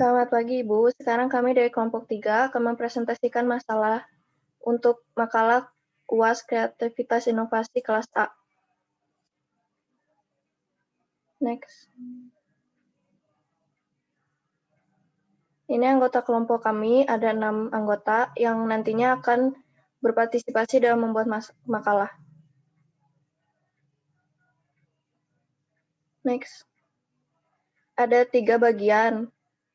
Selamat pagi, Ibu. Sekarang kami dari kelompok 3 akan mempresentasikan masalah untuk makalah UAS Kreativitas Inovasi kelas A. Next. Ini anggota kelompok kami, ada 6 anggota yang nantinya akan berpartisipasi dalam membuat makalah. Next. Ada 3 bagian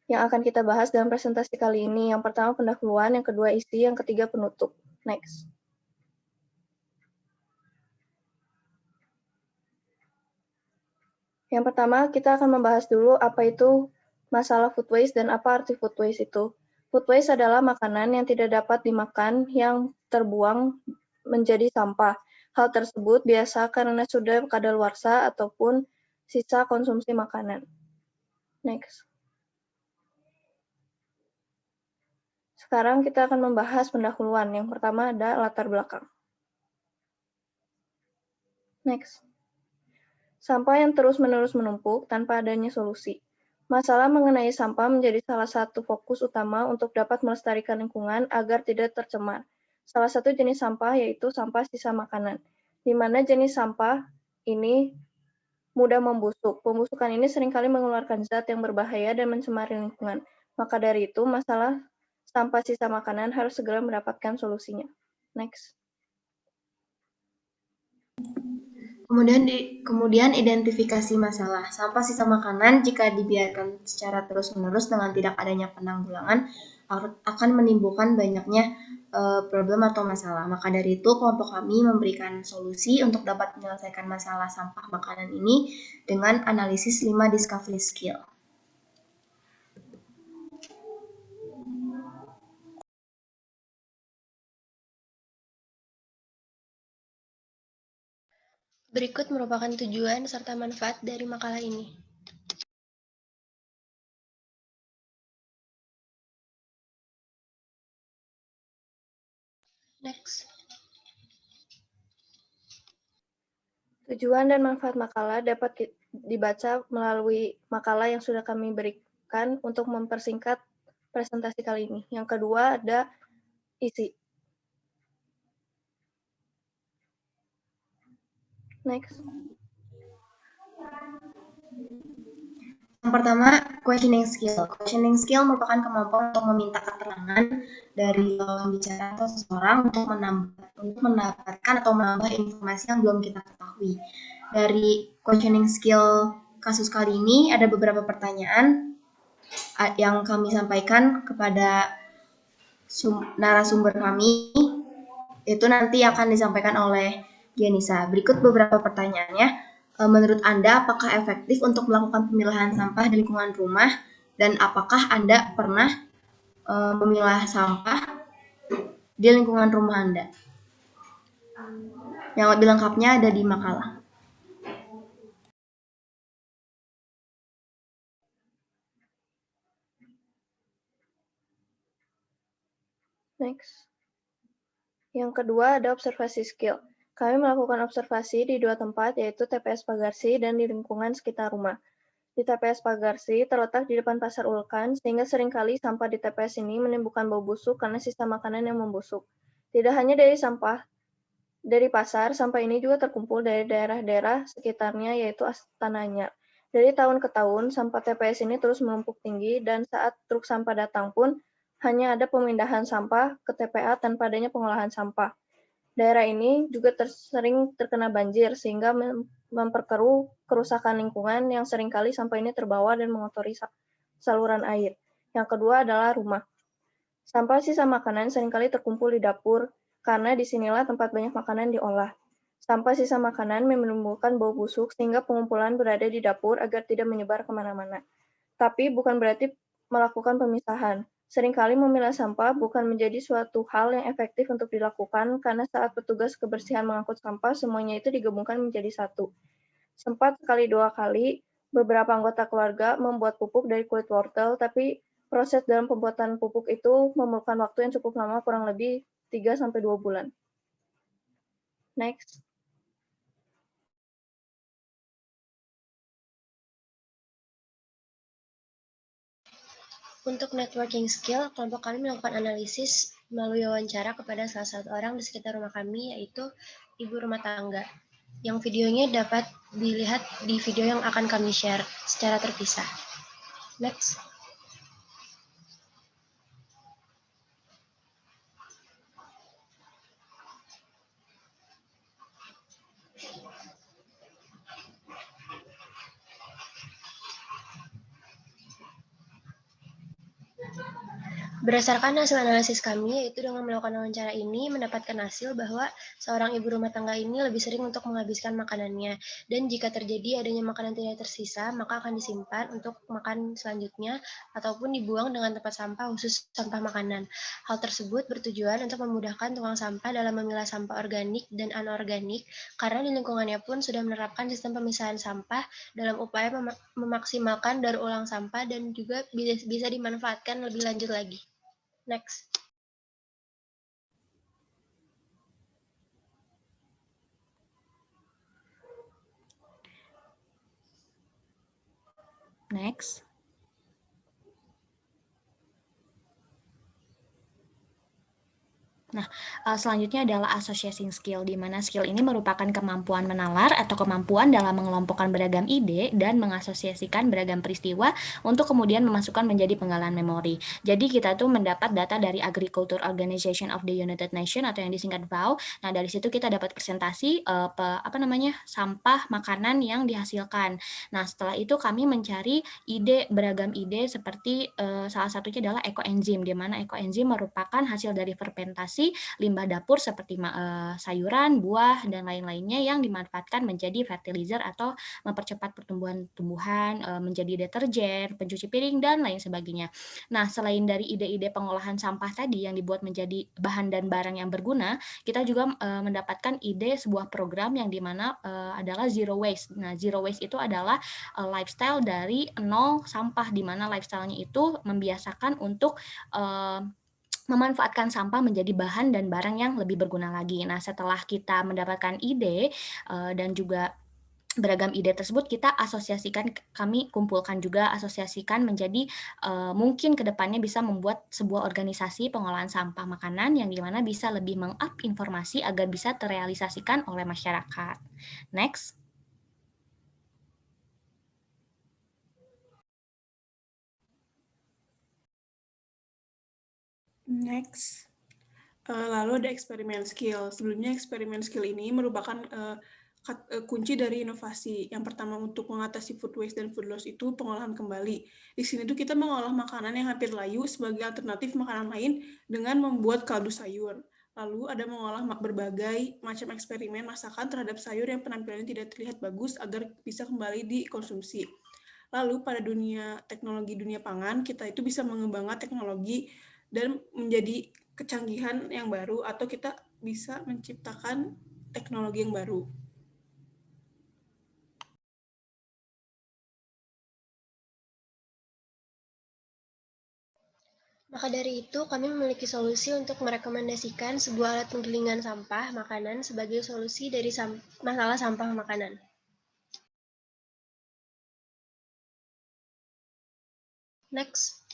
yang akan kita bahas dalam presentasi kali ini. Yang pertama pendahuluan, yang kedua isi, yang ketiga penutup. Next. Yang pertama, kita akan membahas dulu apa itu masalah food waste dan apa arti food waste itu. Food waste adalah makanan yang tidak dapat dimakan yang terbuang menjadi sampah. Hal tersebut biasa karena sudah kadaluarsa ataupun sisa konsumsi makanan. Next. Sekarang kita akan membahas pendahuluan. Yang pertama ada latar belakang. Next. Sampah yang terus-menerus menumpuk tanpa adanya solusi. Masalah mengenai sampah menjadi salah satu fokus utama untuk dapat melestarikan lingkungan agar tidak tercemar. Salah satu jenis sampah yaitu sampah sisa makanan, di mana jenis sampah ini mudah membusuk. Pembusukan ini seringkali mengeluarkan zat yang berbahaya dan mencemari lingkungan. Maka dari itu, masalah sampah sisa makanan harus segera mendapatkan solusinya. Next. Kemudian identifikasi masalah. Sampah sisa makanan jika dibiarkan secara terus-menerus dengan tidak adanya penanggulangan akan menimbulkan banyaknya problem atau masalah. Maka dari itu kelompok kami memberikan solusi untuk dapat menyelesaikan masalah sampah makanan ini dengan analisis 5 discovery skill. Berikut merupakan tujuan serta manfaat dari makalah ini. Next. Tujuan dan manfaat makalah dapat dibaca melalui makalah yang sudah kami berikan untuk mempersingkat presentasi kali ini. Yang kedua ada isi. Next. Yang pertama, questioning skill. Questioning skill merupakan kemampuan untuk meminta keterangan dari lawan bicara atau seseorang untuk mendapatkan atau menambah informasi yang belum kita ketahui. Dari questioning skill kasus kali ini ada beberapa pertanyaan yang kami sampaikan kepada narasumber kami, itu nanti akan disampaikan oleh Gianisa. Berikut beberapa pertanyaannya. Menurut Anda, apakah efektif untuk melakukan pemilahan sampah di lingkungan rumah? Dan apakah Anda pernah memilah sampah di lingkungan rumah Anda? Yang lebih lengkapnya ada di makalah. Next. Yang kedua ada observasi skill. Kami melakukan observasi di 2 tempat, yaitu TPS Pagarsi dan di lingkungan sekitar rumah. Di TPS Pagarsi terletak di depan Pasar Ulkan, sehingga seringkali sampah di TPS ini menimbulkan bau busuk karena sisa makanan yang membusuk. Tidak hanya dari sampah dari pasar, sampah ini juga terkumpul dari daerah-daerah sekitarnya, yaitu Astana Anyar. Dari tahun ke tahun, sampah TPS ini terus menumpuk tinggi, dan saat truk sampah datang pun, hanya ada pemindahan sampah ke TPA tanpa adanya pengolahan sampah. Daerah ini juga sering terkena banjir, sehingga memperkeruh kerusakan lingkungan yang seringkali sampah ini terbawa dan mengotori saluran air. Yang kedua adalah rumah. Sampah sisa makanan seringkali terkumpul di dapur, karena disinilah tempat banyak makanan diolah. Sampah sisa makanan menimbulkan bau busuk, sehingga pengumpulan berada di dapur agar tidak menyebar kemana-mana. Tapi bukan berarti melakukan pemisahan. Seringkali memilah sampah bukan menjadi suatu hal yang efektif untuk dilakukan, karena saat petugas kebersihan mengangkut sampah, semuanya itu digabungkan menjadi satu. Sempat sekali 2 kali, beberapa anggota keluarga membuat pupuk dari kulit wortel, tapi proses dalam pembuatan pupuk itu memerlukan waktu yang cukup lama, kurang lebih 3-2 bulan. Next. Untuk networking skill, kelompok kami melakukan analisis melalui wawancara kepada salah satu orang di sekitar rumah kami, yaitu ibu rumah tangga, yang videonya dapat dilihat di video yang akan kami share secara terpisah. Next. Berdasarkan hasil analisis kami, yaitu dengan melakukan wawancara ini, mendapatkan hasil bahwa seorang ibu rumah tangga ini lebih sering untuk menghabiskan makanannya. Dan jika terjadi adanya makanan tidak tersisa, maka akan disimpan untuk makan selanjutnya, ataupun dibuang dengan tempat sampah khusus sampah makanan. Hal tersebut bertujuan untuk memudahkan tukang sampah dalam memilah sampah organik dan anorganik, karena di lingkungannya pun sudah menerapkan sistem pemisahan sampah dalam upaya memaksimalkan daur ulang sampah dan juga bisa dimanfaatkan lebih lanjut lagi. Next. Next. Nah, selanjutnya adalah associating skill, di mana skill ini merupakan kemampuan menalar atau kemampuan dalam mengelompokkan beragam ide dan mengasosiasikan beragam peristiwa untuk kemudian memasukkan menjadi penggalan memori. Jadi kita tuh mendapat data dari Agriculture Organization of the United Nations atau yang disingkat FAO. Nah, dari situ kita dapat presentasi sampah makanan yang dihasilkan. Nah, setelah itu kami mencari beragam ide seperti salah satunya adalah ekoenzim, di mana ekoenzim merupakan hasil dari fermentasi limbah dapur seperti sayuran, buah, dan lain-lainnya yang dimanfaatkan menjadi fertilizer atau mempercepat pertumbuhan tumbuhan, menjadi deterjen, pencuci piring, dan lain sebagainya. Nah, selain dari ide-ide pengolahan sampah tadi yang dibuat menjadi bahan dan barang yang berguna, kita juga mendapatkan ide sebuah program yang dimana adalah zero waste. Nah, zero waste itu adalah lifestyle dari nol sampah, di mana lifestyle-nya itu membiasakan untuk memanfaatkan sampah menjadi bahan dan barang yang lebih berguna lagi. Nah, setelah kita mendapatkan ide dan juga beragam ide tersebut, kita kami kumpulkan juga, asosiasikan menjadi mungkin kedepannya bisa membuat sebuah organisasi pengolahan sampah makanan yang dimana bisa lebih meng-up informasi agar bisa terrealisasikan oleh masyarakat. Next. Next. Lalu ada eksperimen skill. Sebelumnya eksperimen skill ini merupakan kunci dari inovasi. Yang pertama untuk mengatasi food waste dan food loss itu pengolahan kembali. Di sini tuh kita mengolah makanan yang hampir layu sebagai alternatif makanan lain dengan membuat kaldu sayur. Lalu ada mengolah berbagai macam eksperimen masakan terhadap sayur yang penampilannya tidak terlihat bagus agar bisa kembali dikonsumsi. Lalu pada teknologi dunia pangan, kita itu bisa mengembangkan teknologi dan menjadi kecanggihan yang baru, atau kita bisa menciptakan teknologi yang baru. Maka dari itu, kami memiliki solusi untuk merekomendasikan sebuah alat penggilingan sampah makanan sebagai solusi dari masalah sampah makanan. Next.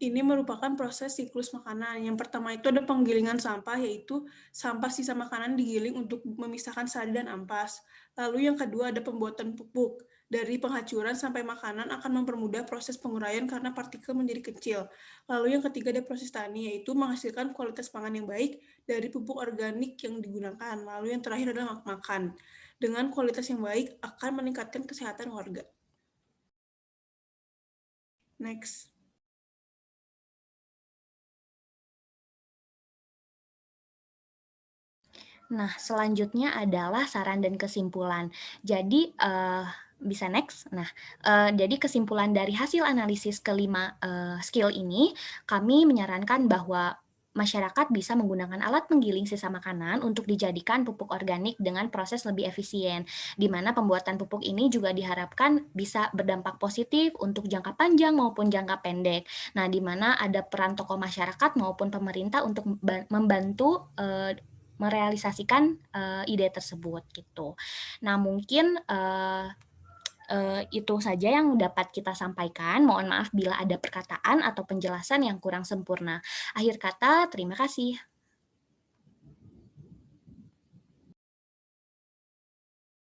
Ini merupakan proses siklus makanan. Yang pertama itu ada penggilingan sampah, yaitu sampah sisa makanan digiling untuk memisahkan sari dan ampas. Lalu yang kedua ada pembuatan pupuk. Dari penghacuran sampai makanan akan mempermudah proses penguraian karena partikel menjadi kecil. Lalu yang ketiga ada proses tani, yaitu menghasilkan kualitas pangan yang baik dari pupuk organik yang digunakan. Lalu yang terakhir adalah makan. Dengan kualitas yang baik akan meningkatkan kesehatan warga. Next. Nah, selanjutnya adalah saran dan kesimpulan. Jadi, bisa next. Nah, jadi kesimpulan dari hasil analisis kelima skill ini, kami menyarankan bahwa masyarakat bisa menggunakan alat penggiling sisa makanan untuk dijadikan pupuk organik dengan proses lebih efisien, di mana pembuatan pupuk ini juga diharapkan bisa berdampak positif untuk jangka panjang maupun jangka pendek. Nah, di mana ada peran tokoh masyarakat maupun pemerintah untuk membantu merealisasikan ide tersebut gitu. Nah, mungkin itu saja yang dapat kita sampaikan. Mohon maaf bila ada perkataan atau penjelasan yang kurang sempurna. Akhir kata, terima kasih.